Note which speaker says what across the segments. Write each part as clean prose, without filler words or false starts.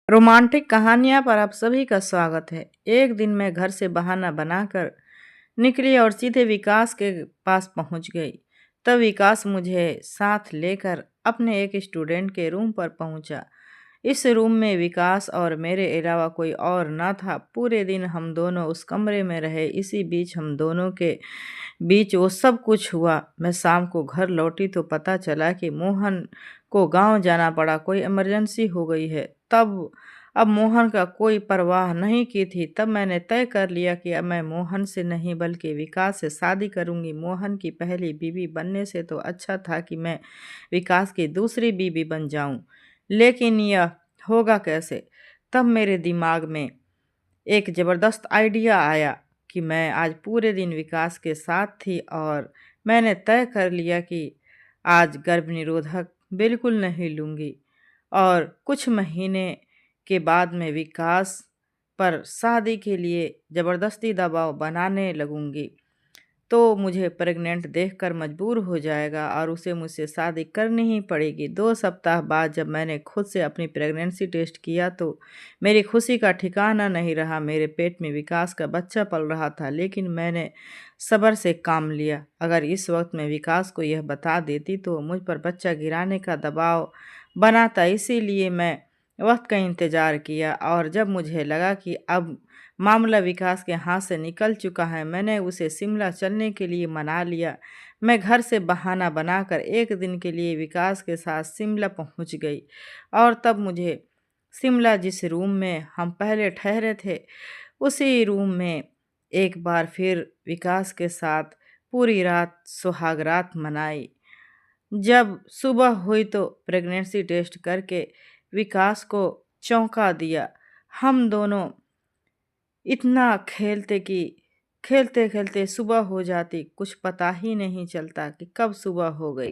Speaker 1: Romantic कहानियाँ पर आप सभी का स्वागत है। एक दिन मैं घर से बहाना बनाकर निकली और सीधे विकास के पास पहुंच गई। तब विकास मुझे साथ लेकर अपने एक स्टूडेंट के रूम पर पहुंचा। इस रूम में विकास और मेरे अलावा कोई और न था। पूरे दिन हम दोनों उस कमरे में रहे। इसी बीच हम दोनों के बीच वो सब कुछ हुआ। मैं शाम को घर लौटी तो पता चला कि मोहन को गांव जाना पड़ा, कोई इमरजेंसी हो गई है। अब मोहन का कोई परवाह नहीं की थी। तब मैंने तय कर लिया कि अब मैं मोहन से नहीं बल्कि विकास से शादी करूंगी। मोहन की पहली बीवी बनने से तो अच्छा था कि मैं विकास की दूसरी बीवी बन जाऊं, लेकिन यह होगा कैसे? तब मेरे दिमाग में एक ज़बरदस्त आइडिया आया कि मैं आज पूरे दिन विकास के साथ थी और मैंने तय कर लिया कि आज गर्भ निरोधक बिल्कुल नहीं लूँगी और कुछ महीने के बाद मैं विकास पर शादी के लिए ज़बरदस्ती दबाव बनाने लगूंगी तो मुझे प्रेग्नेंट देखकर मजबूर हो जाएगा और उसे मुझसे शादी करनी ही पड़ेगी। 2 सप्ताह बाद जब मैंने खुद से अपनी प्रेगनेंसी टेस्ट किया तो मेरी खुशी का ठिकाना नहीं रहा। मेरे पेट में विकास का बच्चा पल रहा था, लेकिन मैंने सब्र से काम लिया। अगर इस वक्त मैं विकास को यह बता देती तो मुझ पर बच्चा गिराने का दबाव बनाता। इसीलिए मैं वक्त का इंतज़ार किया और जब मुझे लगा कि अब मामला विकास के हाथ से निकल चुका है, मैंने उसे शिमला चलने के लिए मना लिया। मैं घर से बहाना बनाकर एक दिन के लिए विकास के साथ शिमला पहुंच गई और तब मुझे शिमला जिस रूम में हम पहले ठहरे थे उसी रूम में एक बार फिर विकास के साथ पूरी रात सुहाग रात मनाई। जब सुबह हुई तो प्रेगनेंसी टेस्ट करके विकास को चौंका दिया। हम दोनों इतना खेलते खेलते सुबह हो जाती, कुछ पता ही नहीं चलता कि कब सुबह हो गई।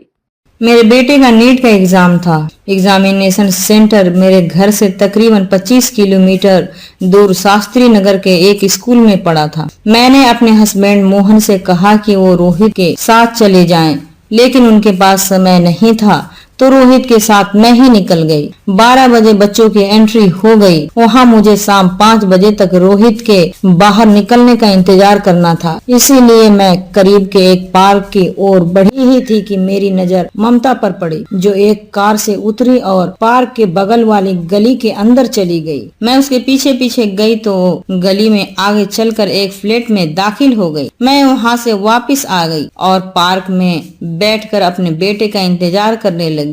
Speaker 2: मेरे बेटे का नीट का एग्जाम था। एग्जामिनेशन सेंटर मेरे घर से तकरीबन 25 किलोमीटर दूर शास्त्री नगर के एक स्कूल में पड़ा था। मैंने अपने हस्बैंड मोहन से कहा कि वो रोहित के साथ चले जाएं, लेकिन उनके पास समय नहीं था तो रोहित के साथ मैं ही निकल गई। 12 बजे बच्चों की एंट्री हो गई। वहाँ मुझे शाम 5 बजे तक रोहित के बाहर निकलने का इंतजार करना था। इसीलिए मैं करीब के एक पार्क की ओर बढ़ी ही थी कि मेरी नजर ममता पर पड़ी, जो एक कार से उतरी और पार्क के बगल वाली गली के अंदर चली गई। मैं उसके पीछे पीछे गई तो गली में आगे चलकर एक फ्लैट में दाखिल हो गई। मैं वहाँ से वापिस आ गई और पार्क में बैठकर अपने बेटे का इंतजार करने लगी।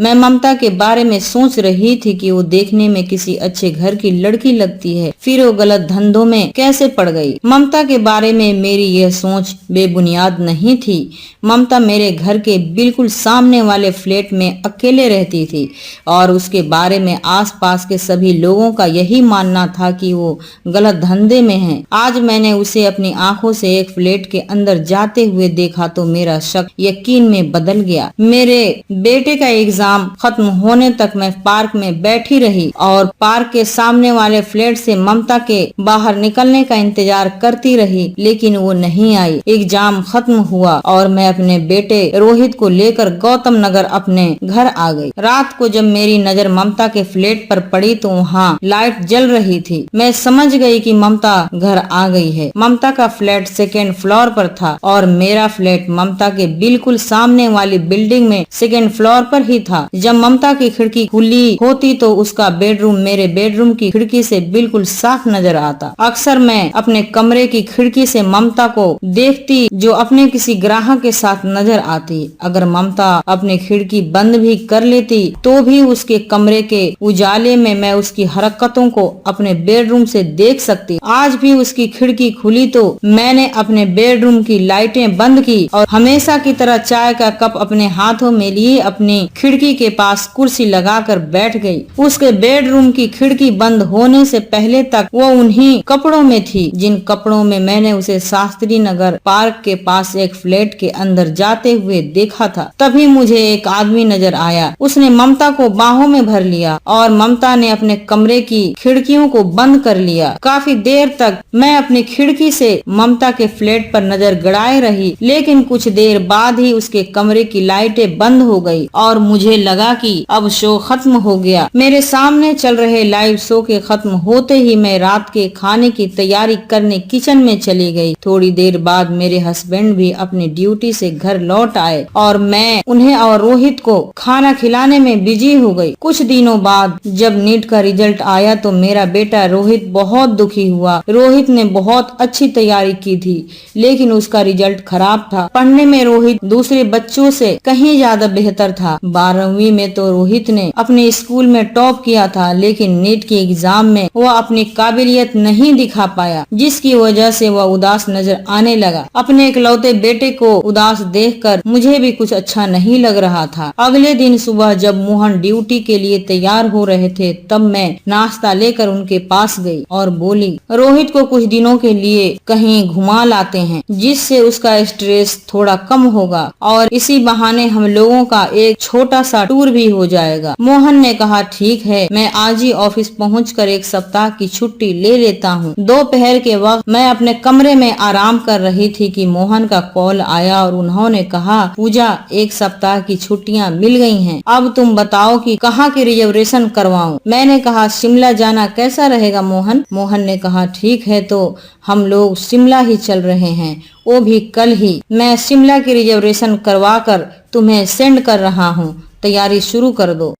Speaker 2: मैं ममता के बारे में सोच रही थी कि वो देखने में किसी अच्छे घर की लड़की लगती है, फिर वो गलत धंधों में कैसे पड़ गई। ममता के बारे में मेरी यह सोच बेबुनियाद नहीं थी। ममता मेरे घर के बिल्कुल सामने वाले फ्लैट में अकेले रहती थी और उसके बारे में आसपास के सभी लोगों का यही मानना था कि वो गलत धंधे में है। आज मैंने उसे अपनी आंखों से एक फ्लैट के अंदर जाते हुए देखा तो मेरा शक यकीन में बदल गया। मेरे बेटे का एग्जाम खत्म होने तक मैं पार्क में बैठी रही और पार्क के सामने वाले फ्लैट से ममता के बाहर निकलने का इंतजार करती रही, लेकिन वो नहीं आई। एग्जाम खत्म हुआ और मैं अपने बेटे रोहित को लेकर गौतम नगर अपने घर आ गई। रात को जब मेरी नजर ममता के फ्लैट पर पड़ी तो वहाँ लाइट जल रही थी। मैं समझ गई कि ममता घर आ गई है। ममता का फ्लैट 2nd फ्लोर पर था और मेरा फ्लैट ममता के बिल्कुल सामने वाली बिल्डिंग में 2nd फ्लोर पर ही था। जब ममता की खिड़की खुली होती तो उसका बेडरूम मेरे बेडरूम की खिड़की से बिल्कुल साफ नजर आता। अक्सर मैं अपने कमरे की खिड़की से ममता को देखती, जो अपने किसी ग्राहक के साथ नजर आती। अगर ममता अपनी खिड़की बंद भी कर लेती तो भी उसके कमरे के उजाले में मैं उसकी हरकतों को अपने बेडरूम से देख सकती। आज भी उसकी खिड़की खुली तो मैंने अपने बेडरूम की लाइटें बंद की और हमेशा की तरह चाय का कप अपने हाथों में लिए अपनी खिड़की के पास कुर्सी लगाकर बैठ गई। उसके बेडरूम की खिड़की बंद होने से पहले तक वो उन्हीं कपड़ों में थी जिन कपड़ों में मैंने उसे शास्त्री नगर पार्क के पास एक फ्लैट के अंदर जाते हुए देखा था। तभी मुझे एक आदमी नजर आया। उसने ममता को बाहों में भर लिया और ममता ने अपने कमरे की खिड़कियों को बंद कर लिया। काफी देर तक मैं अपनी खिड़की से ममता के फ्लैट पर नजर गड़ाए रही, लेकिन कुछ देर बाद ही उसके कमरे की लाइटें बंद हो गई और मुझे लगा कि अब शो खत्म हो गया। मेरे सामने चल रहे लाइव शो के खत्म होते ही मैं रात के खाने की तैयारी करने किचन में चली गई। थोड़ी देर बाद मेरे हस्बैंड भी अपनी ड्यूटी से घर लौट आए और मैं उन्हें और रोहित को खाना खिलाने में बिजी हो गई। कुछ दिनों बाद जब नीट का रिजल्ट आया तो मेरा बेटा रोहित बहुत दुखी हुआ। रोहित ने बहुत अच्छी तैयारी की थी लेकिन उसका रिजल्ट खराब था। पढ़ने में रोहित दूसरे बच्चों से कहीं ज्यादा बेहतर था। 12वीं में तो रोहित ने अपने स्कूल में टॉप किया था लेकिन नीट के एग्जाम में वह अपनी काबिलियत नहीं दिखा पाया, जिसकी वजह से वह उदास नजर आने लगा। अपने इकलौते बेटे को उदास देखकर मुझे भी कुछ अच्छा नहीं लग रहा था। अगले दिन सुबह जब मोहन ड्यूटी के लिए तैयार हो रहे थे तब मैं नाश्ता लेकर उनके पास गई और बोली, रोहित को कुछ दिनों के लिए कहीं घुमा लाते हैं जिससे उसका स्ट्रेस थोड़ा कम होगा और इसी बहाने हम लोगों का एक छोटा सा टूर भी हो जाएगा। मोहन ने कहा, ठीक है, मैं आज ही ऑफिस पहुंचकर एक सप्ताह की छुट्टी ले लेता हूं। दोपहर के वक्त मैं अपने कमरे में आराम कर रही थी कि मोहन का कॉल आया और उन्होंने कहा, पूजा, एक सप्ताह की छुट्टियां मिल गई हैं, अब तुम बताओ कि कहाँ की रिजर्वेशन करवाऊं। मैंने कहा, शिमला जाना कैसा रहेगा मोहन? मोहन ने कहा, ठीक है, तो हम लोग शिमला ही चल रहे हैं, वो भी कल ही। मैं शिमला की रिजर्वेशन करवा कर तुम्हें सेंड कर रहा हूँ, तैयारी शुरू कर दो।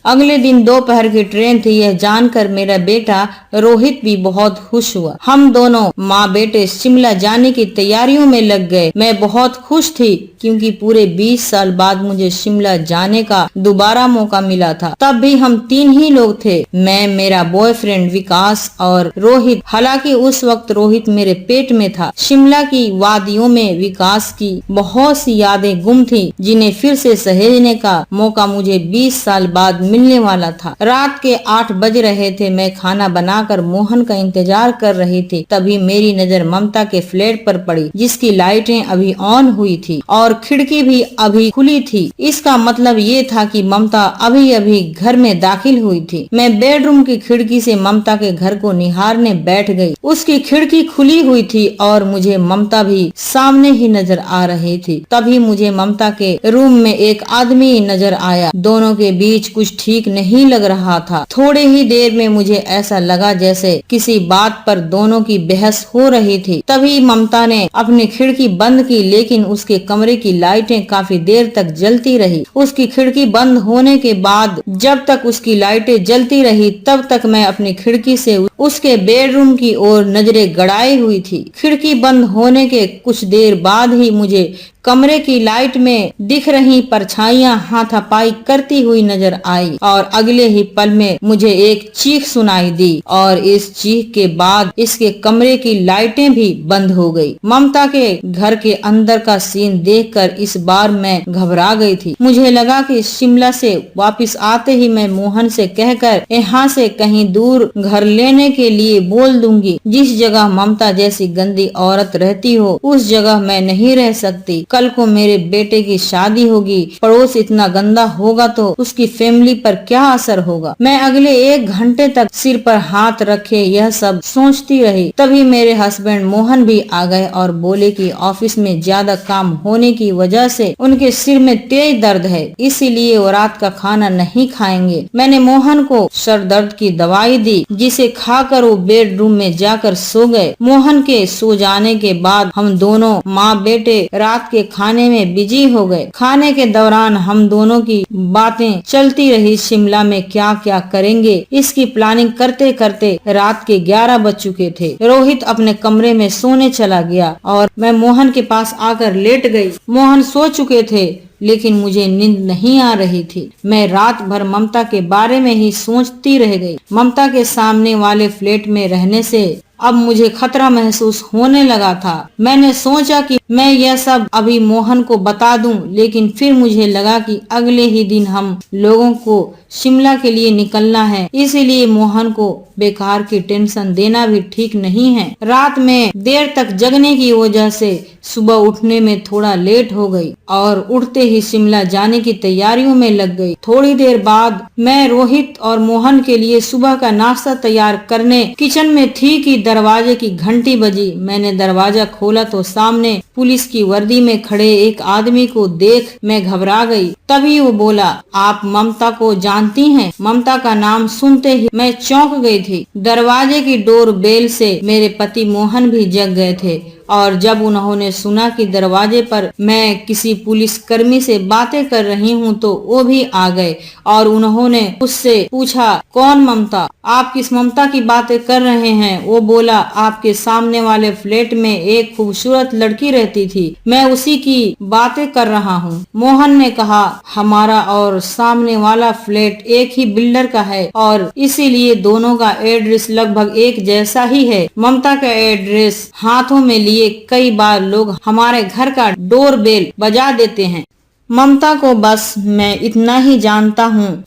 Speaker 2: अगले दिन दोपहर की ट्रेन थी। यह जानकर मेरा बेटा रोहित भी बहुत खुश हुआ। हम दोनों माँ बेटे शिमला जाने की तैयारियों में लग गए। मैं बहुत खुश थी क्योंकि पूरे 20 साल बाद मुझे शिमला जाने का दोबारा मौका मिला था। तब भी हम 3 ही लोग थे, मैं, मेरा बॉयफ्रेंड विकास और रोहित। हालांकि उस वक्त रोहित मेरे पेट में था। शिमला की वादियों में विकास की बहुत सी यादें गुम थी जिन्हें फिर से सहेजने का मौका मुझे 20 साल बाद मिलने वाला था। रात के 8 बज रहे थे। मैं खाना बनाकर मोहन का इंतजार कर रही थी। तभी मेरी नजर ममता के फ्लैट पर पड़ी जिसकी लाइटें अभी ऑन हुई थी और खिड़की भी अभी खुली थी। इसका मतलब ये था कि ममता अभी अभी घर में दाखिल हुई थी। मैं बेडरूम की खिड़की से ममता के घर को निहारने बैठ गई। उसकी खिड़की खुली हुई थी और मुझे ममता भी सामने ही नजर आ रही थी। तभी मुझे ममता के रूम में एक आदमी नजर आया। दोनों के बीच कुछ ठीक नहीं लग रहा था। थोड़े ही देर में मुझे ऐसा लगा जैसे किसी बात पर दोनों की बहस हो रही थी। तभी ममता ने अपनी खिड़की बंद की लेकिन उसके कमरे की लाइटें काफी देर तक जलती रही। उसकी खिड़की बंद होने के बाद जब तक उसकी लाइटें जलती रही तब तक मैं अपनी खिड़की से उसके बेडरूम की ओर नजरें गड़ाई हुई थी। खिड़की बंद होने के कुछ देर बाद ही मुझे कमरे की लाइट में दिख रही परछाइयां हाथापाई करती हुई नजर आई और अगले ही पल में मुझे एक चीख सुनाई दी और इस चीख के बाद इसके कमरे की लाइटें भी बंद हो गई। ममता के घर के अंदर का सीन देखकर इस बार मैं घबरा गई थी। मुझे लगा कि शिमला से वापस आते ही मैं मोहन से कहकर यहाँ से कहीं दूर घर लेने के लिए बोल दूंगी। जिस जगह ममता जैसी गंदी औरत रहती हो उस जगह मैं नहीं रह सकती। कल को मेरे बेटे की शादी होगी, पड़ोस इतना गंदा होगा तो उसकी फैमिली पर क्या असर होगा। मैं अगले 1 घंटे तक सिर पर हाथ रखे यह सब सोचती रही। तभी मेरे हस्बैंड मोहन भी आ गए और बोले कि ऑफिस में ज्यादा काम होने की वजह से उनके सिर में तेज दर्द है, इसीलिए वो रात का खाना नहीं खाएंगे। मैंने मोहन को सर दर्द की दवाई दी जिसे खाकर वो बेडरूम में जाकर सो गए। मोहन के सो जाने के बाद हम दोनों माँ बेटे रात के खाने में बिजी हो गए। खाने के दौरान हम दोनों की बातें चलती रही। शिमला में क्या क्या करेंगे इसकी प्लानिंग करते करते रात के 11 बज चुके थे। रोहित अपने कमरे में सोने चला गया और मैं मोहन के पास आकर लेट गई। मोहन सो चुके थे लेकिन मुझे नींद नहीं आ रही थी। मैं रात भर ममता के बारे में ही सोचती रह गई। ममता के सामने वाले फ्लैट में रहने से अब मुझे खतरा महसूस होने लगा था। मैंने सोचा कि मैं यह सब अभी मोहन को बता दूं, लेकिन फिर मुझे लगा कि अगले ही दिन हम लोगों को शिमला के लिए निकलना है, इसीलिए मोहन को बेकार की टेंशन देना भी ठीक नहीं है। रात में देर तक जगने की वजह से सुबह उठने में थोड़ा लेट हो गई और उठते ही शिमला जाने की तैयारियों में लग गई। थोड़ी देर बाद मैं रोहित और मोहन के लिए सुबह का नाश्ता तैयार करने किचन में थी कि दरवाजे की घंटी बजी। मैंने दरवाजा खोला तो सामने पुलिस की वर्दी में खड़े एक आदमी को देख मैं घबरा गई। तभी वो बोला, आप ममता को जानती हैं? ममता का नाम सुनते ही मैं चौंक गई थी। दरवाजे की डोर बेल से मेरे पति मोहन भी जग गए थे और जब उन्होंने सुना कि दरवाजे पर मैं किसी पुलिस कर्मी से बातें कर रही हूँ तो वो भी आ गए और उन्होंने उससे पूछा, कौन ममता? आप किस ममता की बातें कर रहे हैं? वो बोला, आपके सामने वाले फ्लैट में एक खूबसूरत लड़की रहती थी, मैं उसी की बातें कर रहा हूँ। मोहन ने कहा, हमारा और सामने वाला फ्लैट एक ही बिल्डर का है और इसीलिए दोनों का एड्रेस लगभग एक जैसा ही है। ममता का एड्रेस हाथों में लिए कई बार लोग हमारे घर का डोर बेल बजा देते हैं। ममता को बस मैं इतना ही जानता हूँ।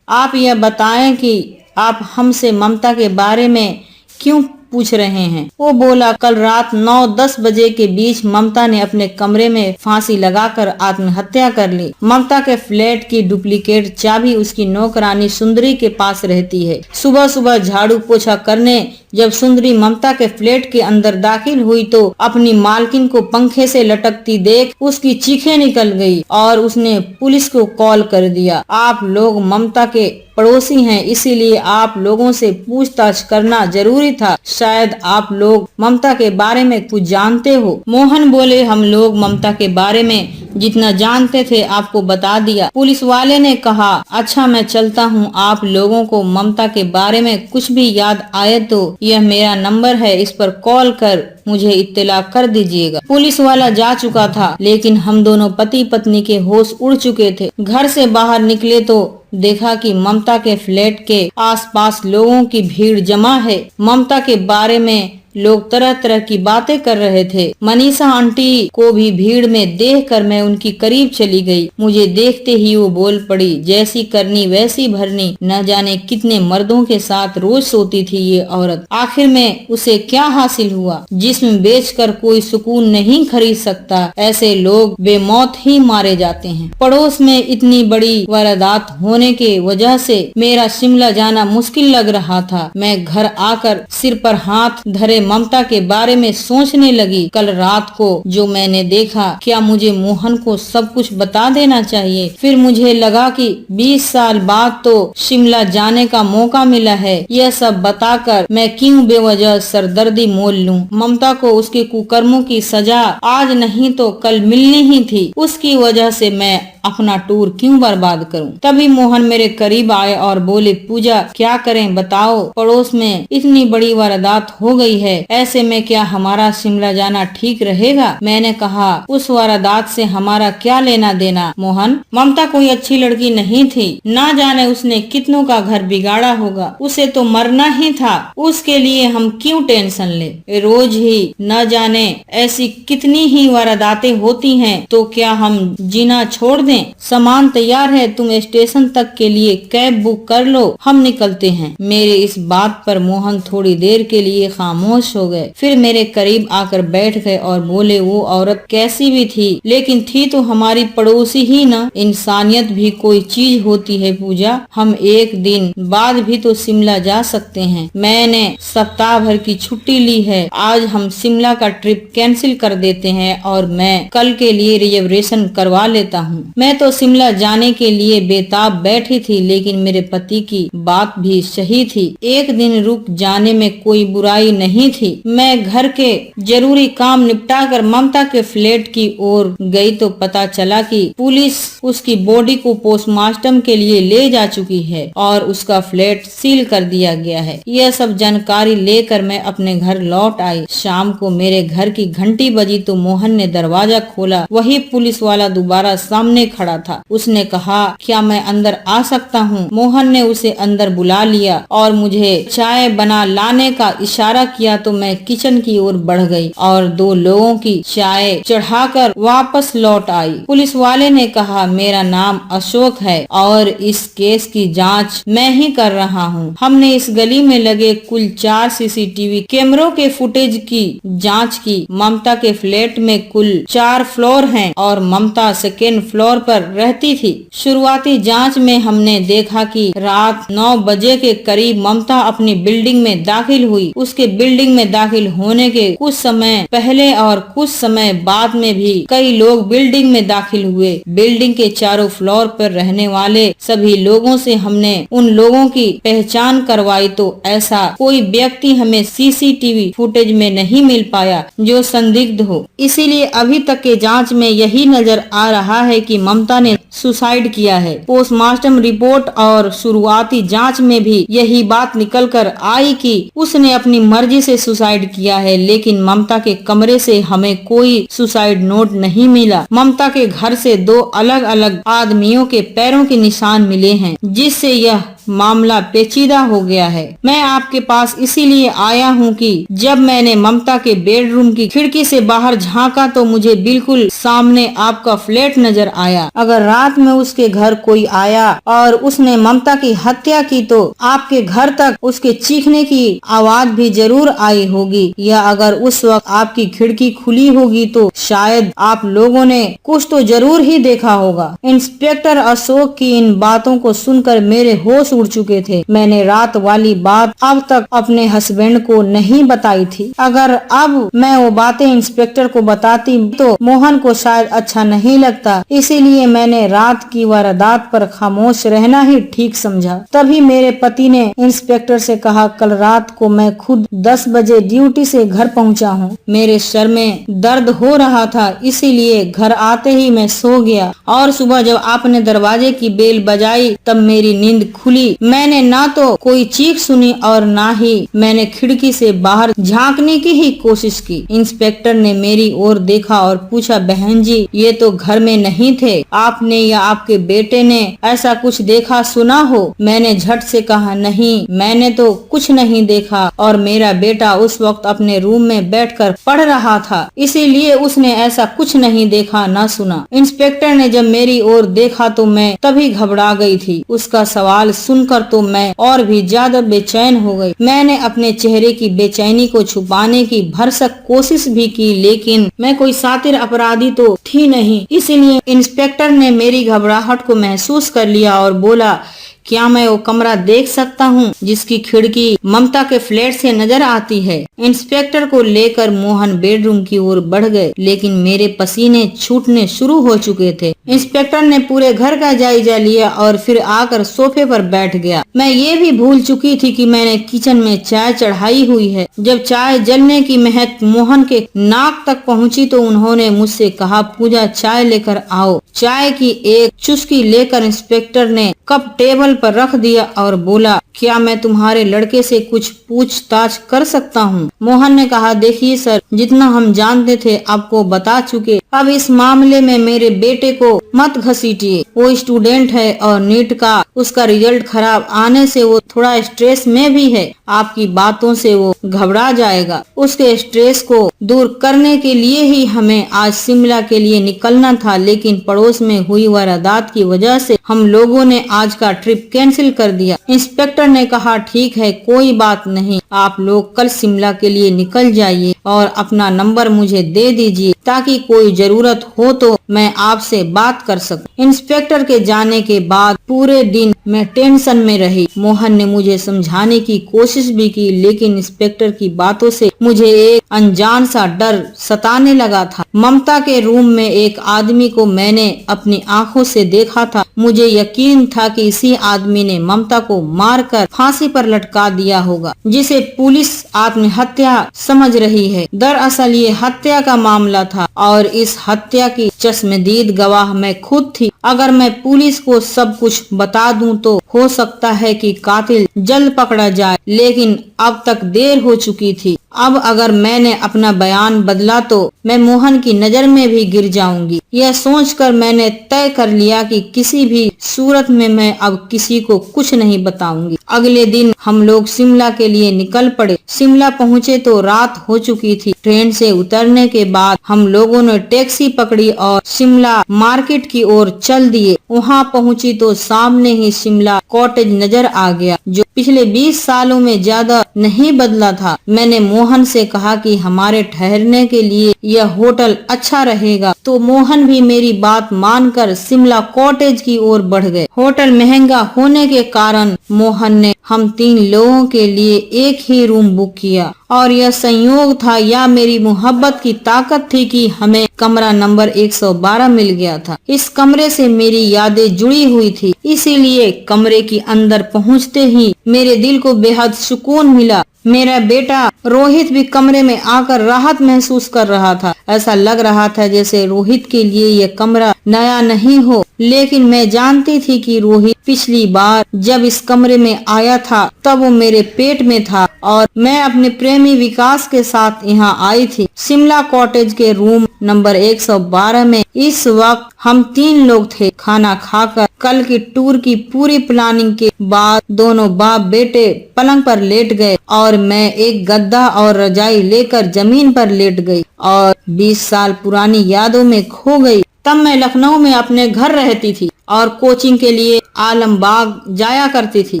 Speaker 2: आप यह बताएं कि आप हमसे ममता के बारे में क्यों पूछ रहे हैं? वो बोला, कल रात 9-10 बजे के बीच ममता ने अपने कमरे में फांसी लगाकर आत्महत्या कर ली। ममता के फ्लैट की डुप्लीकेट चाबी उसकी नौकरानी सुंदरी के पास रहती है। सुबह सुबह झाड़ू पोछा करने जब सुंदरी ममता के फ्लैट के अंदर दाखिल हुई तो अपनी मालकिन को पंखे से लटकती देख उसकी चीखें निकल गई और उसने पुलिस को कॉल कर दिया। आप लोग ममता के पड़ोसी हैं, इसीलिए आप लोगों से पूछताछ करना जरूरी था। शायद आप लोग ममता के बारे में कुछ जानते हो। मोहन बोले, हम लोग ममता के बारे में जितना जानते थे आपको बता दिया। पुलिस वाले ने कहा, अच्छा मैं चलता हूँ। आप लोगों को ममता के बारे में कुछ भी याद आए तो यह मेरा नंबर है, इस पर कॉल कर मुझे इत्तला कर दीजिएगा। पुलिस वाला जा चुका था लेकिन हम दोनों पति पत्नी के होश उड़ चुके थे। घर से बाहर निकले तो देखा कि ममता के फ्लैट के आसपास लोगों की भीड़ जमा है। ममता के बारे में लोग तरह तरह की बातें कर रहे थे। मनीषा आंटी को भी भीड़ में देखकर मैं उनकी करीब चली गई। मुझे देखते ही वो बोल पड़ी, जैसी करनी वैसी भरनी, न जाने कितने मर्दों के साथ रोज सोती थी ये औरत। आखिर में उसे क्या हासिल हुआ? जिस्म बेचकर कोई सुकून नहीं खरीद सकता, ऐसे लोग बेमौत ही मारे जाते हैं। पड़ोस में इतनी बड़ी वारदात होने के वजह से मेरा शिमला जाना मुश्किल लग रहा था। मैं घर आकर सिर पर हाथ धरे ममता के बारे में सोचने लगी। कल रात को जो मैंने देखा, क्या मुझे मोहन को सब कुछ बता देना चाहिए? फिर मुझे लगा कि 20 साल बाद तो शिमला जाने का मौका मिला है, यह सब बताकर मैं क्यों बेवजह सरदर्दी मोल लूं? ममता को उसके कुकर्मों की सजा आज नहीं तो कल मिलनी ही थी। उसकी वजह से मैं अपना टूर क्यों बर्बाद करूं? तभी मोहन मेरे करीब आए और बोले, पूजा क्या करें बताओ, पड़ोस में इतनी बड़ी वारदात हो गई है, ऐसे में क्या हमारा शिमला जाना ठीक रहेगा? मैंने कहा, उस वारदात से हमारा क्या लेना देना मोहन? ममता कोई अच्छी लड़की नहीं थी, ना जाने उसने कितनों का घर बिगाड़ा होगा, उसे तो मरना ही था, उसके लिए हम क्यों टेंशन ले? रोज ही न जाने ऐसी कितनी ही वारदातें होती हैं, तो क्या हम जीना छोड़ दें? सामान तैयार है, तुम स्टेशन तक के लिए कैब बुक कर लो, हम निकलते हैं। मेरे इस बात पर मोहन थोड़ी देर के लिए खामोश हो गए, फिर मेरे करीब आकर बैठ गए और बोले, वो औरत कैसी भी थी, लेकिन थी तो हमारी पड़ोसी ही ना। इंसानियत भी कोई चीज होती है पूजा, हम एक दिन बाद भी तो शिमला जा सकते हैं। मैंने सप्ताह भर की छुट्टी ली है, आज हम शिमला का ट्रिप कैंसिल कर देते हैं और मैं कल के लिए रिजर्वेशन करवा लेता हूँ। मैं तो शिमला जाने के लिए बेताब बैठी थी, लेकिन मेरे पति की बात भी सही थी, एक दिन रुक जाने में कोई बुराई नहीं थी। मैं घर के जरूरी काम निपटाकर ममता के फ्लैट की ओर गई तो पता चला कि पुलिस उसकी बॉडी को पोस्टमार्टम के लिए ले जा चुकी है और उसका फ्लैट सील कर दिया गया है। यह सब जानकारी लेकर मैं अपने घर लौट आई। शाम को मेरे घर की घंटी बजी तो मोहन ने दरवाजा खोला। वही पुलिस वाला दोबारा सामने खड़ा था। उसने कहा, क्या मैं अंदर आ सकता हूँ? मोहन ने उसे अंदर बुला लिया और मुझे चाय बना लाने का इशारा किया तो मैं किचन की ओर बढ़ गई और 2 लोगों की चाय चढ़ाकर वापस लौट आई। पुलिस वाले ने कहा, मेरा नाम अशोक है और इस केस की जांच मैं ही कर रहा हूँ। हमने इस गली में लगे कुल 4 सीसीटीवी कैमरों के फुटेज की जांच की। ममता के फ्लैट में कुल 4 फ्लोर हैं और ममता सेकेंड फ्लोर पर रहती थी। शुरुआती जांच में हमने देखा कि रात 9 बजे के करीब ममता अपनी बिल्डिंग में दाखिल हुई। उसके बिल्डिंग में दाखिल होने के कुछ समय पहले और कुछ समय बाद में भी कई लोग बिल्डिंग में दाखिल हुए। बिल्डिंग के चारों फ्लोर पर रहने वाले सभी लोगों से हमने उन लोगों की पहचान करवाई तो ऐसा कोई व्यक्ति हमें सीसीटीवी फुटेज में नहीं मिल पाया जो संदिग्ध हो। इसीलिए अभी तक के जांच में यही नजर आ रहा है कि ममता ने सुसाइड किया है। पोस्टमार्टम रिपोर्ट और शुरुआती जांच में भी यही बात निकल कर आई कि उसने अपनी मर्जी से सुसाइड किया है, लेकिन ममता के कमरे से हमें कोई सुसाइड नोट नहीं मिला। ममता के घर से 2 अलग अलग आदमियों के पैरों के निशान मिले हैं, जिससे यह मामला पेचीदा हो गया है। मैं आपके पास इसीलिए आया हूँ कि जब मैंने ममता के बेडरूम की खिड़की से बाहर झांका तो मुझे बिल्कुल सामने आपका फ्लैट नजर आया। अगर रात में उसके घर कोई आया और उसने ममता की हत्या की तो आपके घर तक उसके चीखने की आवाज भी जरूर आई होगी, या अगर उस वक्त आपकी खिड़की खुली होगी तो शायद आप लोगों ने कुछ तो जरूर ही देखा होगा। इंस्पेक्टर अशोक की इन बातों को सुनकर मेरे होश उड़ चुके थे। मैंने रात वाली बात अब तक अपने हस्बैंड को नहीं बताई थी। अगर अब मैं वो बातें इंस्पेक्टर को बताती तो मोहन को शायद अच्छा नहीं लगता, इसीलिए मैंने रात की वारदात पर खामोश रहना ही ठीक समझा। तभी मेरे पति ने इंस्पेक्टर से कहा, कल रात को मैं खुद 10 बजे ड्यूटी से घर पहुंचा हूँ। मेरे सर में दर्द हो रहा था, इसीलिए घर आते ही मैं सो गया और सुबह जब आपने दरवाजे की बेल बजाई तब मेरी नींद खुली। मैंने ना तो कोई चीख सुनी और ना ही मैंने खिड़की से बाहर झांकने की ही कोशिश की। इंस्पेक्टर ने मेरी ओर देखा और पूछा, बहन जी ये तो घर में नहीं थे, आपने या आपके बेटे ने ऐसा कुछ देखा सुना हो? मैंने झट से कहा, नहीं मैंने तो कुछ नहीं देखा और मेरा बेटा उस वक्त अपने रूम में बैठकर पढ़ रहा था, इसीलिए उसने ऐसा कुछ नहीं देखा ना सुना। इंस्पेक्टर ने जब मेरी ओर देखा तो मैं तभी घबरा गई थी। उसका सवाल सुनकर तो मैं और भी ज्यादा बेचैन हो गई। मैंने अपने चेहरे की बेचैनी को छुपाने की भरसक कोशिश भी की, लेकिन मैं कोई शातिर अपराधी तो थी नहीं, इसलिए इंस्पेक्टर ने मेरी घबराहट को महसूस कर लिया और बोला, क्या मैं वो कमरा देख सकता हूँ जिसकी खिड़की ममता के फ्लैट से नजर आती है? इंस्पेक्टर को लेकर मोहन बेडरूम की ओर बढ़ गए, लेकिन मेरे पसीने छूटने शुरू हो चुके थे। इंस्पेक्टर ने पूरे घर का जायजा लिया और फिर आकर सोफे पर बैठ गया। मैं ये भी भूल चुकी थी कि मैंने किचन में चाय चढ़ाई हुई है। जब चाय जलने की महक मोहन के नाक तक पहुँची तो उन्होंने मुझसे कहा, पूजा चाय लेकर आओ। चाय की एक चुस्की लेकर इंस्पेक्टर ने कप टेबल पर रख दिया और बोला, क्या मैं तुम्हारे लड़के से कुछ पूछताछ कर सकता हूँ? मोहन ने कहा, देखिए सर, जितना हम जानते थे आपको बता चुके, अब इस मामले में मेरे बेटे को मत घसीटिए। वो स्टूडेंट है और नीट का उसका रिजल्ट खराब आने से वो थोड़ा स्ट्रेस में भी है। आपकी बातों से वो घबरा जाएगा। उसके स्ट्रेस को दूर करने के लिए ही हमें आज शिमला के लिए निकलना था, लेकिन पड़ोस में हुई वारदात की वजह से हम लोगों ने आज का ट्रिप कैंसिल कर दिया। इंस्पेक्टर ने कहा, ठीक है कोई बात नहीं, आप लोग कल शिमला के लिए निकल जाइए और अपना नंबर मुझे दे दीजिए ताकि कोई जरूरत हो तो मैं आपसे बात कर सकूं। इंस्पेक्टर के जाने के बाद पूरे दिन मैं टेंशन में रही। मोहन ने मुझे समझाने की कोशिश भी की, लेकिन इंस्पेक्टर की बातों से मुझे एक अनजान सा डर सताने लगा था। ममता के रूम में एक आदमी को मैंने अपनी आंखों से देखा था। मुझे यकीन था कि इसी आदमी ने ममता को मारकर फांसी पर लटका दिया होगा, जिसे पुलिस आत्महत्या समझ रही है। दरअसल ये हत्या का मामला था और इस हत्या की चश्मदीद गवाह मैं खुद थी। अगर मैं पुलिस को सब कुछ बता दूं तो हो सकता है कि कातिल जल्द पकड़ा जाए, लेकिन अब तक देर हो चुकी थी। अब अगर मैंने अपना बयान बदला तो मैं मोहन की नजर में भी गिर जाऊंगी। यह सोचकर मैंने तय कर लिया कि किसी भी सूरत में मैं अब किसी को कुछ नहीं बताऊंगी। अगले दिन हम लोग शिमला के लिए निकल पड़े। शिमला पहुँचे तो रात हो चुकी थी। ट्रेन से उतरने के बाद हम लोगों ने टैक्सी पकड़ी और शिमला मार्केट की ओर चल दिए। वहाँ पहुँची तो सामने ही शिमला कॉटेज नजर आ गया, जो पिछले 20 सालों में ज्यादा नहीं बदला था। मैंने मोहन से कहा कि हमारे ठहरने के लिए यह होटल अच्छा रहेगा, तो मोहन भी मेरी बात मानकर शिमला कॉटेज की ओर बढ़ गए। होटल महंगा होने के कारण मोहन ने हम 3 लोगों के लिए एक ही रूम बुक किया और यह संयोग था या मेरी मोहब्बत की ताकत थी कि हमें कमरा नंबर 112 मिल गया था। इस कमरे से मेरी यादें जुड़ी हुई थी, इसीलिए कमरे के अंदर पहुंचते ही मेरे दिल को बेहद सुकून मिला। मेरा बेटा रोहित भी कमरे में आकर राहत महसूस कर रहा था। ऐसा लग रहा था जैसे रोहित के लिए यह कमरा नया नहीं हो, लेकिन मैं जानती थी कि रोहित पिछली बार जब इस कमरे में आया था तब वो मेरे पेट में था और मैं अपने प्रेमी विकास के साथ यहाँ आई थी। शिमला कॉटेज के रूम नंबर 112 में इस वक्त हम 3 लोग थे। खाना खाकर कल की टूर की पूरी प्लानिंग के बाद दोनों बाप बेटे पलंग पर लेट गए और मैं एक गद्दा और रजाई लेकर जमीन पर लेट गई और 20 साल पुरानी यादों में खो गई। तब मैं लखनऊ में अपने घर रहती थी और कोचिंग के लिए आलमबाग जाया करती थी।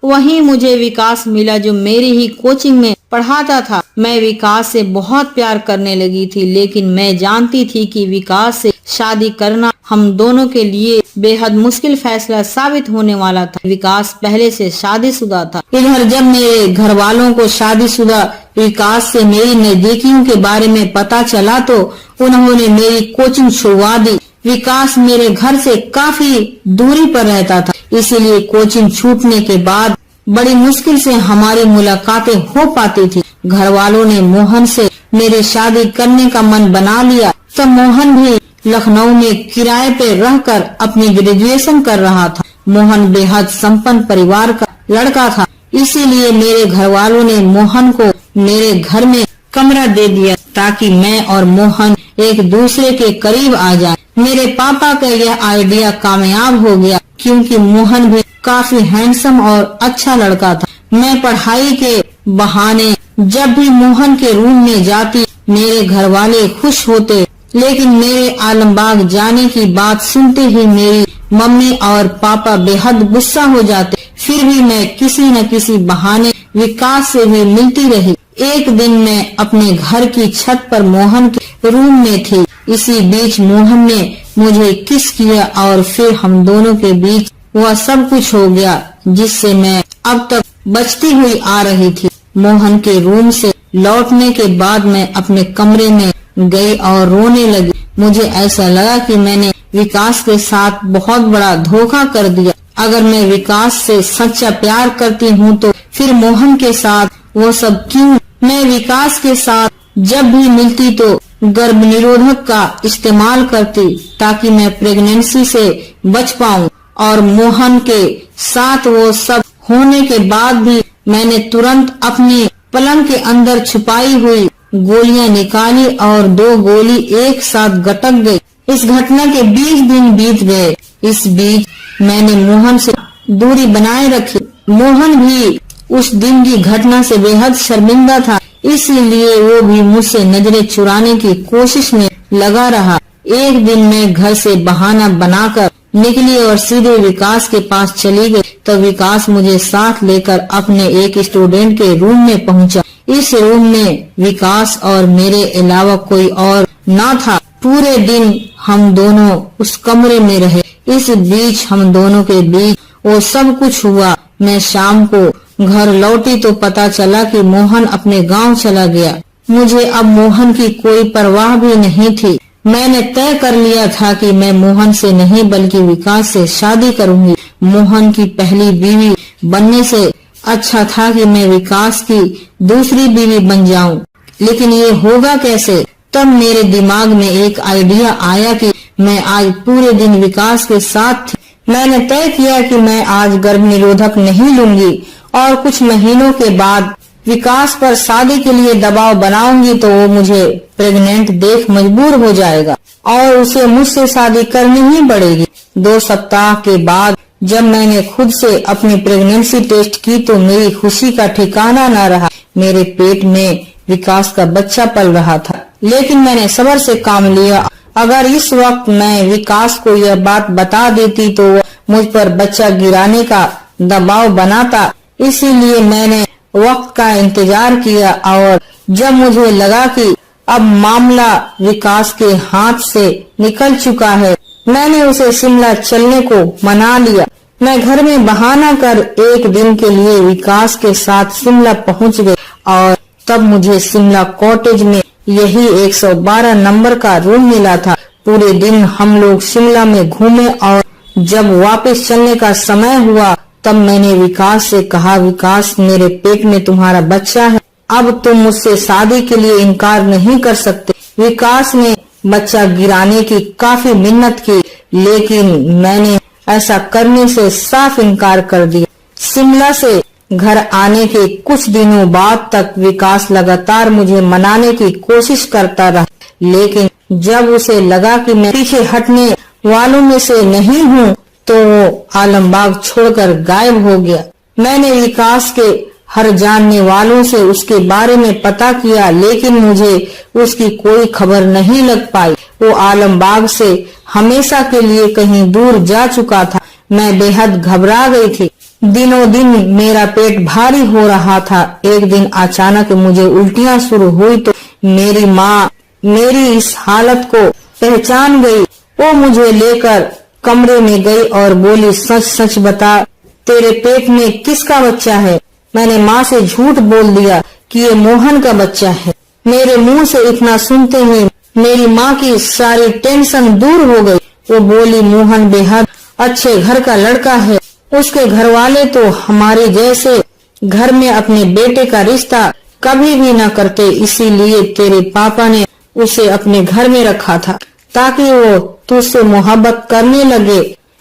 Speaker 2: वहीं मुझे विकास मिला जो मेरी ही कोचिंग में पढ़ाता था। मैं विकास से बहुत प्यार करने लगी थी, लेकिन मैं जानती थी कि विकास से शादी करना हम दोनों के लिए बेहद मुश्किल फैसला साबित होने वाला था। विकास पहले से शादीशुदा था। इधर जब मेरे घर वालों को शादीशुदा विकास से मेरी नजदीकियों के बारे में पता चला तो उन्होंने मेरी कोचिंग छुड़वा दी। विकास मेरे घर से काफी दूरी पर रहता था, इसीलिए कोचिंग छूटने के बाद बड़ी मुश्किल से हमारी मुलाकातें हो पाती थी। घर वालों ने मोहन से मेरी शादी करने का मन बना लिया। तब मोहन भी लखनऊ में किराए पे रहकर अपनी ग्रेजुएशन कर रहा था। मोहन बेहद संपन्न परिवार का लड़का था, इसीलिए मेरे घर वालों ने मोहन को मेरे घर में कमरा दे दिया ताकि मैं और मोहन एक दूसरे के करीब आ जाए। मेरे पापा का यह आइडिया कामयाब हो गया क्योंकि मोहन भी काफी हैंडसम और अच्छा लड़का था। मैं पढ़ाई के बहाने जब भी मोहन के रूम में जाती मेरे घर वाले खुश होते, लेकिन मेरे आलमबाग जाने की बात सुनते ही मेरी मम्मी और पापा बेहद गुस्सा हो जाते। फिर भी मैं किसी न किसी बहाने विकास से भी मिलती रही। एक दिन मैं अपने घर की छत पर मोहन के रूम में थी। इसी बीच मोहन ने मुझे किस किया और फिर हम दोनों के बीच वह सब कुछ हो गया जिससे मैं अब तक बचती हुई आ रही थी। मोहन के रूम से लौटने के बाद मैं अपने कमरे में गई और रोने लगी। मुझे ऐसा लगा कि मैंने विकास के साथ बहुत बड़ा धोखा कर दिया। अगर मैं विकास से सच्चा प्यार करती हूँ तो फिर मोहन के साथ वो सब क्यों? मैं विकास के साथ जब भी मिलती तो गर्भ निरोधक का इस्तेमाल करती ताकि मैं प्रेगनेंसी से बच पाऊं और मोहन के साथ वो सब होने के बाद भी मैंने तुरंत अपने पलंग के अंदर छुपाई हुई गोलियां निकाली और 2 गोली एक साथ गटक गई। इस घटना के 20 दिन बीत गए। इस बीच मैंने मोहन से दूरी बनाए रखी। मोहन भी उस दिन की घटना से बेहद शर्मिंदा था, इसीलिए वो भी मुझसे नजरें चुराने की कोशिश में लगा रहा। एक दिन मैं घर से बहाना बनाकर निकली और सीधे विकास के पास चली गई। तब विकास मुझे साथ लेकर अपने एक स्टूडेंट के रूम में पहुंचा। इस रूम में विकास और मेरे अलावा कोई और न था। पूरे दिन हम दोनों उस कमरे में रहे। इस बीच हम दोनों के बीच वो सब कुछ हुआ। मैं शाम को घर लौटी तो पता चला कि मोहन अपने गांव चला गया। मुझे अब मोहन की कोई परवाह भी नहीं थी। मैंने तय कर लिया था कि मैं मोहन से नहीं बल्कि विकास से शादी करूंगी। मोहन की पहली बीवी बनने से अच्छा था कि मैं विकास की दूसरी बीवी बन जाऊं। लेकिन ये होगा कैसे? तब मेरे दिमाग में एक आइडिया आया कि मैं आज पूरे दिन विकास के साथ थी। मैंने तय किया कि मैं आज गर्भ निरोधक नहीं लूंगी और कुछ महीनों के बाद विकास पर शादी के लिए दबाव बनाऊंगी तो वो मुझे प्रेग्नेंट देख मजबूर हो जाएगा और उसे मुझसे शादी करनी ही पड़ेगी। 2 सप्ताह के बाद जब मैंने खुद से अपनी प्रेगनेंसी टेस्ट की तो मेरी खुशी का ठिकाना न रहा। मेरे पेट में विकास का बच्चा पल रहा था, लेकिन मैंने सब्र से काम लिया। अगर इस वक्त मैं विकास को यह बात बता देती तो वो मुझ पर बच्चा गिराने का दबाव बनाता। इसीलिए मैंने वक्त का इंतजार किया और जब मुझे लगा कि अब मामला विकास के हाथ से निकल चुका है, मैंने उसे शिमला चलने को मना लिया। मैं घर में बहाना कर एक दिन के लिए विकास के साथ शिमला पहुंच गई और तब मुझे शिमला कॉटेज में यही 112 नंबर का रूम मिला था। पूरे दिन हम लोग शिमला में घूमे और जब वापस चलने का समय हुआ तब मैंने विकास से कहा, विकास मेरे पेट में तुम्हारा बच्चा है, अब तुम मुझसे शादी के लिए इनकार नहीं कर सकते। विकास ने बच्चा गिराने की काफी मिन्नत की, लेकिन मैंने ऐसा करने से साफ इनकार कर दिया। शिमला से घर आने के कुछ दिनों बाद तक विकास लगातार मुझे मनाने की कोशिश करता रहा, लेकिन जब उसे लगा कि मैं पीछे हटने वालों में से नहीं हूँ तो वो आलमबाग छोड़कर गायब हो गया। मैंने विकास के हर जानने वालों से उसके बारे में पता किया, लेकिन मुझे उसकी कोई खबर नहीं लग पाई। वो आलमबाग से हमेशा के लिए कहीं दूर जा चुका था। मैं बेहद घबरा गई थी। दिनों दिन मेरा पेट भारी हो रहा था। एक दिन अचानक मुझे उल्टियां शुरू हुई तो मेरी माँ मेरी इस हालत को पहचान गई। वो मुझे लेकर कमरे में गई और बोली, सच सच बता, तेरे पेट में किसका बच्चा है? मैंने माँ से झूठ बोल दिया कि ये मोहन का बच्चा है। मेरे मुंह से इतना सुनते ही मेरी माँ की सारी टेंशन दूर हो गई। वो बोली, मोहन बेहद अच्छे घर का लड़का है। उसके घर वाले तो हमारे जैसे घर में अपने बेटे का रिश्ता कभी भी न करते, इसीलिए तेरे पापा ने उसे अपने घर में रखा था ताकि वो तुझसे मोहब्बत करने लगे।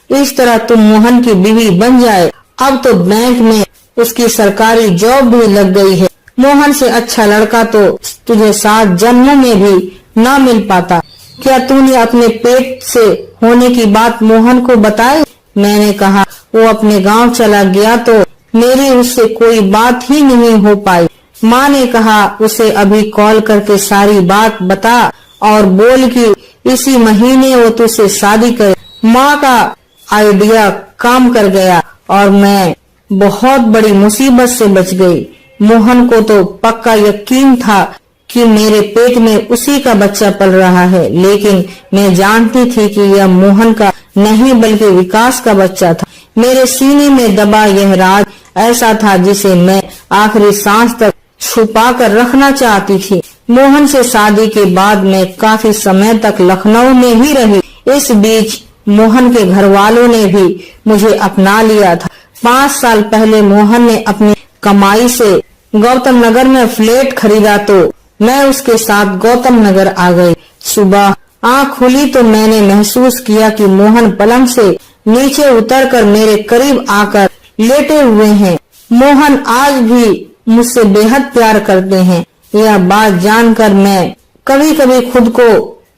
Speaker 2: इस तरह तुम मोहन की बीवी बन जाए। अब तो बैंक में उसकी सरकारी जॉब भी लग गई है। मोहन से अच्छा लड़का तो तुझे 7 जन्मों में भी न मिल पाता। क्या तूने अपने पेट से होने की बात मोहन को बताई? मैंने कहा, वो अपने गांव चला गया तो मेरी उससे कोई बात ही नहीं हो पाई। माँ ने कहा, उसे अभी कॉल करके सारी बात बता और बोल कि इसी महीने वो तुझसे शादी करे। माँ का आइडिया काम कर गया और मैं बहुत बड़ी मुसीबत से बच गई। मोहन को तो पक्का यकीन था कि मेरे पेट में उसी का बच्चा पल रहा है, लेकिन मैं जानती थी कि यह मोहन का नहीं बल्कि विकास का बच्चा था। मेरे सीने में दबा यह राज ऐसा था जिसे मैं आखिरी सांस तक छुपा कर रखना चाहती थी। मोहन से शादी के बाद मैं काफी समय तक लखनऊ में ही रही। इस बीच मोहन के घर वालों ने भी मुझे अपना लिया था। 5 साल पहले मोहन ने अपनी कमाई से गौतम नगर में फ्लैट खरीदा तो मैं उसके साथ गौतम नगर आ गई। सुबह आँख खुली तो मैंने महसूस किया कि मोहन पलंग से नीचे उतरकर मेरे करीब आकर लेटे हुए हैं। मोहन आज भी मुझसे बेहद प्यार करते हैं। यह बात जानकर मैं कभी कभी खुद को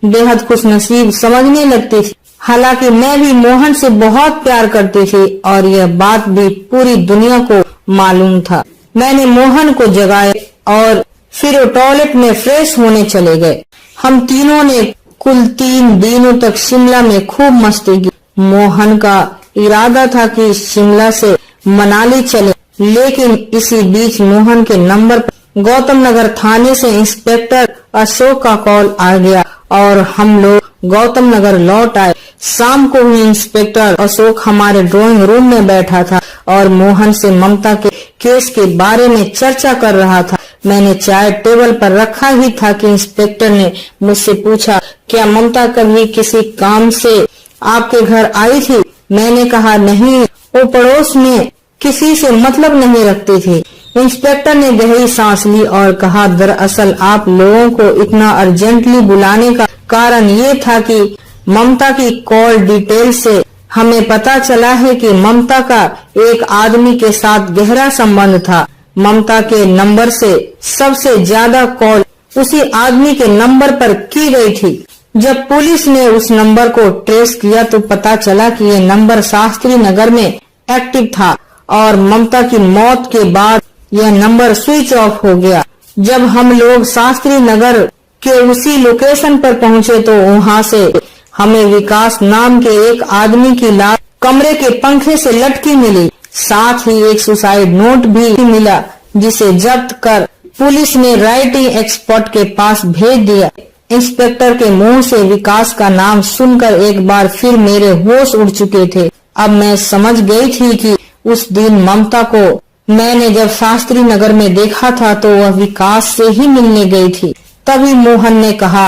Speaker 2: बेहद खुशनसीब समझने लगती थी। हालांकि मैं भी मोहन से बहुत प्यार करती थी और यह बात भी पूरी दुनिया को मालूम था। मैंने मोहन को जगाया और फिर वो टॉयलेट में फ्रेश होने चले गए। हम तीनों ने कुल 3 दिनों तक शिमला में खूब मस्ती की। मोहन का इरादा था कि शिमला से मनाली चले, लेकिन इसी बीच मोहन के नंबर पर गौतम नगर थाने से इंस्पेक्टर अशोक का कॉल आ गया और हम लोग गौतम नगर लौट आए। शाम को ही इंस्पेक्टर अशोक हमारे ड्राइंग रूम में बैठा था और मोहन से ममता के केस के बारे में चर्चा कर रहा था। मैंने चाय टेबल पर रखा ही था कि इंस्पेक्टर ने मुझसे पूछा, क्या ममता कभी किसी काम से आपके घर आई थी? मैंने कहा, नहीं, वो पड़ोस में किसी से मतलब नहीं रखती थी। इंस्पेक्टर ने गहरी सांस ली और कहा, दरअसल आप लोगों को इतना अर्जेंटली बुलाने का कारण ये था कि ममता की कॉल डिटेल से हमें पता चला है कि ममता का एक आदमी के साथ गहरा संबंध था। ममता के नंबर से सबसे ज्यादा कॉल उसी आदमी के नंबर पर की गई थी। जब पुलिस ने उस नंबर को ट्रेस किया तो पता चला कि ये नंबर शास्त्री नगर में एक्टिव था और ममता की मौत के बाद यह नंबर स्विच ऑफ हो गया। जब हम लोग शास्त्री नगर के उसी लोकेशन पर पहुंचे तो वहां से हमें विकास नाम के एक आदमी की लाश कमरे के पंखे से लटकी मिली। साथ ही एक सुसाइड नोट भी मिला जिसे जब्त कर पुलिस ने राइटिंग एक्सपर्ट के पास भेज दिया। इंस्पेक्टर के मुंह से विकास का नाम सुनकर एक बार फिर मेरे होश उड़ चुके थे। अब मैं समझ गई थी कि उस दिन ममता को मैंने जब शास्त्री नगर में देखा था तो वह विकास से ही मिलने गई थी। तभी मोहन ने कहा,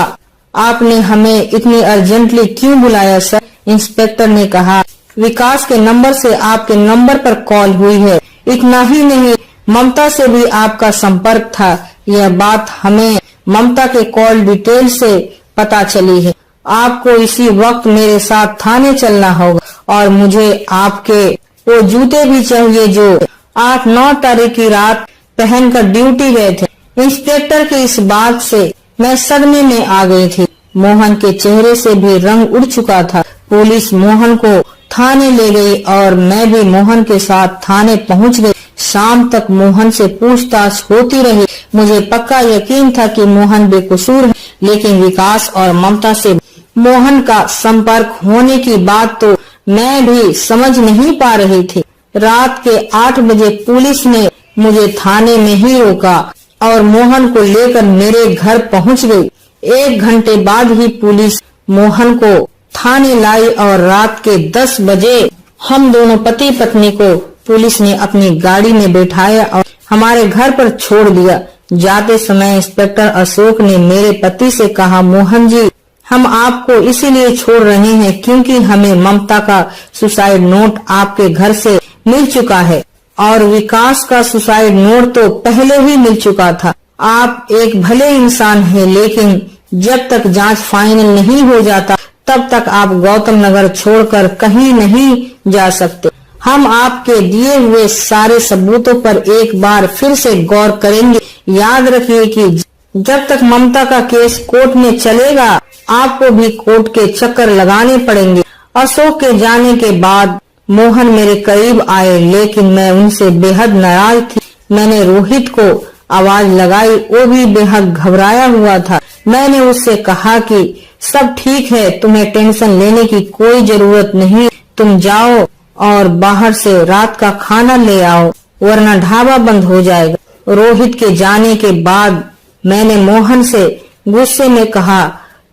Speaker 2: आपने हमें इतनी अर्जेंटली क्यों बुलाया सर? इंस्पेक्टर ने कहा, विकास के नंबर से आपके नंबर पर कॉल हुई है। इतना ही नहीं, ममता से भी आपका संपर्क था। यह बात हमें ममता के कॉल डिटेल से पता चली है। आपको इसी वक्त मेरे साथ थाने चलना होगा और मुझे आपके वो जूते भी चाहिए जो 8-9 तारीख की रात पहनकर ड्यूटी गए थे। इंस्पेक्टर की इस बात से मैं सदमे में आ गई थी। मोहन के चेहरे से भी रंग उड़ चुका था। पुलिस मोहन को थाने ले गई और मैं भी मोहन के साथ थाने पहुंच गई। शाम तक मोहन से पूछताछ होती रही। मुझे पक्का यकीन था कि मोहन बेकसूर है, लेकिन विकास और ममता से मोहन का संपर्क होने की बात तो मैं भी समझ नहीं पा रही थी। रात के 8 बजे पुलिस ने मुझे थाने में ही रोका और मोहन को लेकर मेरे घर पहुंच गई। 1 घंटे बाद ही पुलिस मोहन को थाने लाई और रात के 10 बजे हम दोनों पति पत्नी को पुलिस ने अपनी गाड़ी में बैठाया और हमारे घर पर छोड़ दिया। जाते समय इंस्पेक्टर अशोक ने मेरे पति से कहा, मोहन जी, हम आपको इसीलिए छोड़ रहे हैं क्योंकि हमें ममता का सुसाइड नोट आपके घर से मिल चुका है और विकास का सुसाइड नोट तो पहले ही मिल चुका था। आप एक भले इंसान हैं, लेकिन जब तक जांच फाइनल नहीं हो जाता तब तक आप गौतम नगर छोड़कर कहीं नहीं जा सकते। हम आपके दिए हुए सारे सबूतों पर एक बार फिर से गौर करेंगे। याद रखिए कि जब तक ममता का केस कोर्ट में चलेगा आपको भी कोर्ट के चक्कर लगाने पड़ेंगे। अशोक के जाने के बाद मोहन मेरे करीब आए, लेकिन मैं उनसे बेहद नाराज थी। मैंने रोहित को आवाज लगाई, वो भी बेहद घबराया हुआ था। मैंने उससे कहा कि सब ठीक है, तुम्हें टेंशन लेने की कोई जरूरत नहीं। तुम जाओ और बाहर से रात का खाना ले आओ, वरना ढाबा बंद हो जाएगा। रोहित के जाने के बाद मैंने मोहन से गुस्से में कहा,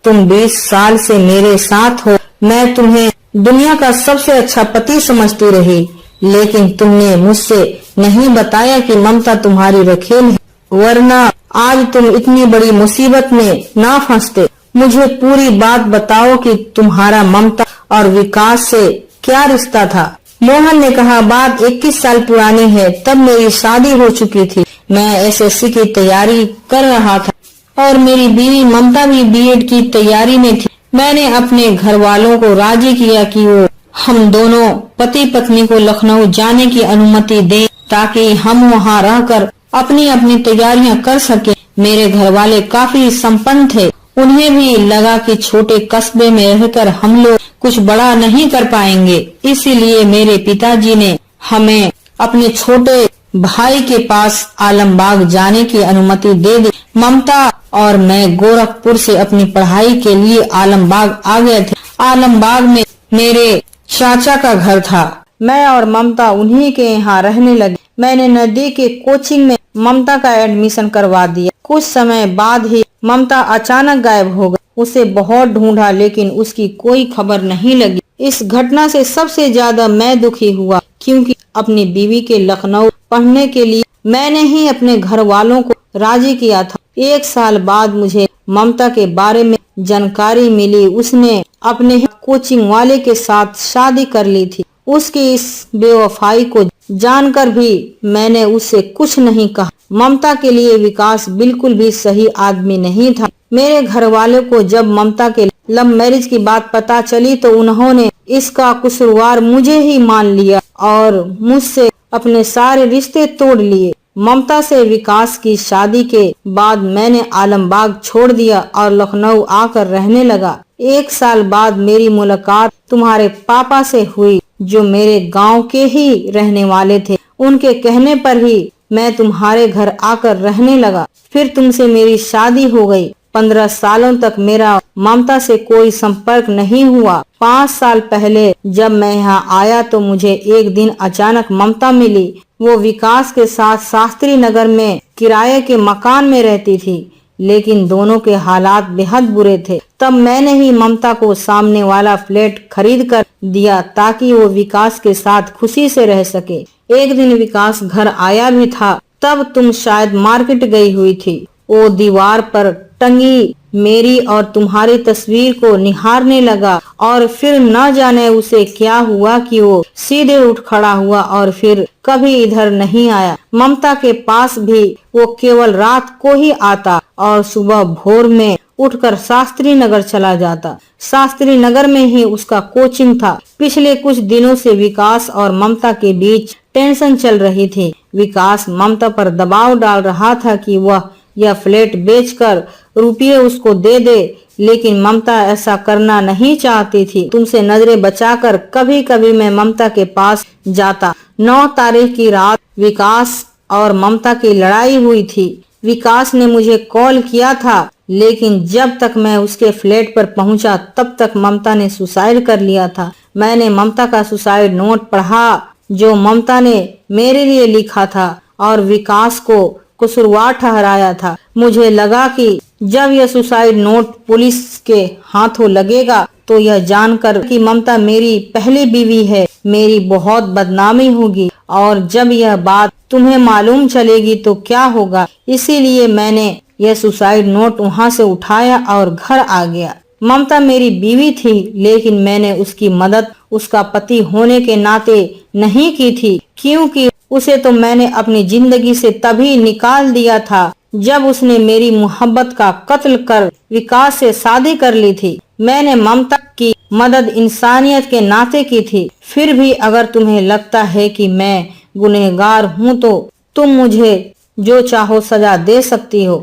Speaker 2: तुम 20 साल से मेरे साथ हो। मैं तुम्हें दुनिया का सबसे अच्छा पति समझती रही, लेकिन तुमने मुझसे नहीं बताया कि ममता तुम्हारी रखेल है, वरना आज तुम इतनी बड़ी मुसीबत में ना फंसते। मुझे पूरी बात बताओ कि तुम्हारा ममता और विकास से क्या रिश्ता था? मोहन ने कहा, बात 21 साल पुरानी है। तब मेरी शादी हो चुकी थी। मैं एसएससी की तैयारी कर रहा था और मेरी बीवी ममता भी बीएड की तैयारी में थी। मैंने अपने घर वालों को राजी किया कि वो हम दोनों पति पत्नी को लखनऊ जाने की अनुमति दें ताकि हम वहां रहकर अपनी अपनी तैयारियां कर सके। मेरे घर वाले काफी संपन्न थे। उन्हें भी लगा कि छोटे कस्बे में रहकर हम लोग कुछ बड़ा नहीं कर पाएंगे, इसीलिए मेरे पिताजी ने हमें अपने छोटे भाई के पास आलमबाग जाने की अनुमति दे दी। ममता और मैं गोरखपुर से अपनी पढ़ाई के लिए आलमबाग आ गए थे। आलमबाग में मेरे चाचा का घर था। मैं और ममता उन्हीं के यहाँ रहने लगे। मैंने नजदीक के कोचिंग में ममता का एडमिशन करवा दिया। कुछ समय बाद ही ममता अचानक गायब हो गई। उसे बहुत ढूंढा, लेकिन उसकी कोई खबर नहीं लगी। इस घटना से सबसे ज्यादा मैं दुखी हुआ, क्योंकि अपनी बीवी के लखनऊ पढ़ने के लिए मैंने ही अपने घर वालों को राजी किया था। 1 साल बाद मुझे ममता के बारे में जानकारी मिली। उसने अपने कोचिंग वाले के साथ शादी कर ली थी। उसकी इस बेवफाई को जानकर भी मैंने उससे कुछ नहीं कहा। ममता के लिए विकास बिल्कुल भी सही आदमी नहीं था। मेरे घर वालों को जब ममता के लव मैरिज की बात पता चली तो उन्होंने इसका कसूरवार मुझे ही मान लिया और मुझसे अपने सारे रिश्ते तोड़ लिए। ममता से विकास की शादी के बाद मैंने आलमबाग छोड़ दिया और लखनऊ आकर रहने लगा। 1 साल बाद मेरी मुलाकात तुम्हारे पापा से हुई, जो मेरे गांव के ही रहने वाले थे। उनके कहने पर ही मैं तुम्हारे घर आकर रहने लगा। फिर तुमसे मेरी शादी हो गई। 15 सालों तक मेरा ममता से कोई संपर्क नहीं हुआ। 5 साल पहले जब मैं यहाँ आया तो मुझे एक दिन अचानक ममता मिली। वो विकास के साथ शास्त्री नगर में किराए के मकान में रहती थी, लेकिन दोनों के हालात बेहद बुरे थे। तब मैंने ही ममता को सामने वाला फ्लैट खरीद कर दिया ताकि वो विकास के साथ खुशी से रह सके। एक दिन विकास घर आया भी था, तब तुम शायद मार्केट गई हुई थी। वो दीवार पर टंगी मेरी और तुम्हारी तस्वीर को निहारने लगा और फिर न जाने उसे क्या हुआ कि वो सीधे उठ खड़ा हुआ और फिर कभी इधर नहीं आया। ममता के पास भी वो केवल रात को ही आता और सुबह भोर में उठकर शास्त्री नगर चला जाता। शास्त्री नगर में ही उसका कोचिंग था। पिछले कुछ दिनों से विकास और ममता के बीच टेंशन चल रही थी। विकास ममता पर दबाव डाल रहा था कि वह यह फ्लैट बेचकर रुपये उसको दे दे, लेकिन ममता ऐसा करना नहीं चाहती थी। तुमसे नजरें बचाकर कभी कभी मैं ममता के पास जाता। 9 तारीख की रात विकास और ममता की लड़ाई हुई थी। विकास ने मुझे कॉल किया था, लेकिन जब तक मैं उसके फ्लैट पर पहुंचा तब तक ममता ने सुसाइड कर लिया था। मैंने ममता का सुसाइड नोट पढ़ा जो ममता ने मेरे लिए लिखा था और विकास को कसूरवार ठहराया था। मुझे लगा कि जब यह सुसाइड नोट पुलिस के हाथों लगेगा तो यह जानकर कि ममता मेरी पहली बीवी है, मेरी बहुत बदनामी होगी और जब यह बात तुम्हें मालूम चलेगी तो क्या होगा। इसीलिए मैंने यह सुसाइड नोट वहां से उठाया और घर आ गया। ममता मेरी बीवी थी, लेकिन मैंने उसकी मदद उसका पति होने के नाते नहीं की थी, क्योंकि उसे तो मैंने अपनी जिंदगी से तभी निकाल दिया था जब उसने मेरी मोहब्बत का कत्ल कर विकास से शादी कर ली थी। मैंने ममता की मदद इंसानियत के नाते की थी। फिर भी अगर तुम्हें लगता है कि मैं गुनहगार हूँ तो तुम मुझे जो चाहो सजा दे सकती हो।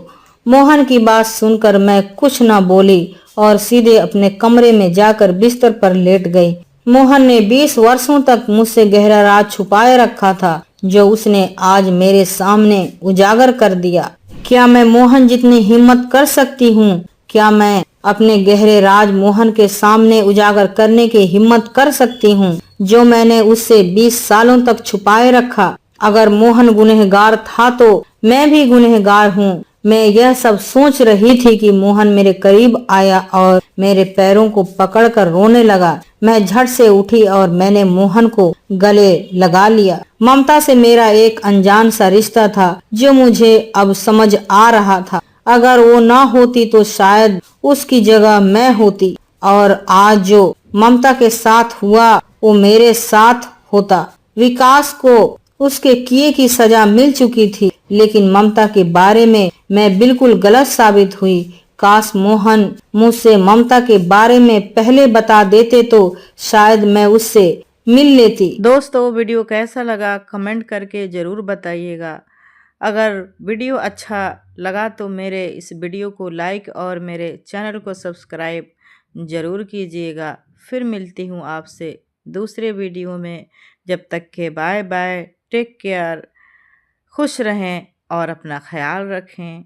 Speaker 2: मोहन की बात सुनकर मैं कुछ न बोली और सीधे अपने कमरे में जाकर बिस्तर पर लेट गई। मोहन ने 20 वर्षों तक मुझसे गहरा राज छुपाए रखा था, जो उसने आज मेरे सामने उजागर कर दिया। क्या मैं मोहन जितनी हिम्मत कर सकती हूँ? क्या मैं अपने गहरे राज मोहन के सामने उजागर करने की हिम्मत कर सकती हूँ, जो मैंने उससे 20 सालों तक छुपाए रखा? अगर मोहन गुनहगार था तो मैं भी गुनहगार हूँ। मैं यह सब सोच रही थी कि मोहन मेरे करीब आया और मेरे पैरों को पकड़कर रोने लगा। मैं झट से उठी और मैंने मोहन को गले लगा लिया। ममता से मेरा एक अनजान सा रिश्ता था जो मुझे अब समझ आ रहा था। अगर वो न होती तो शायद उसकी जगह मैं होती और आज जो ममता के साथ हुआ वो मेरे साथ होता। विकास को उसके किए की सजा मिल चुकी थी, लेकिन ममता के बारे में मैं बिल्कुल गलत साबित हुई। काश मोहन मुझसे ममता के बारे में पहले बता देते तो शायद मैं उससे मिल लेती।
Speaker 1: दोस्तों, वीडियो कैसा लगा कमेंट करके ज़रूर बताइएगा। अगर वीडियो अच्छा लगा तो मेरे इस वीडियो को लाइक और मेरे चैनल को सब्सक्राइब ज़रूर कीजिएगा। फिर मिलती हूँ आपसे दूसरे वीडियो में। जब तक के बाय बाय, टेक केयर, खुश रहें और अपना ख्याल रखें।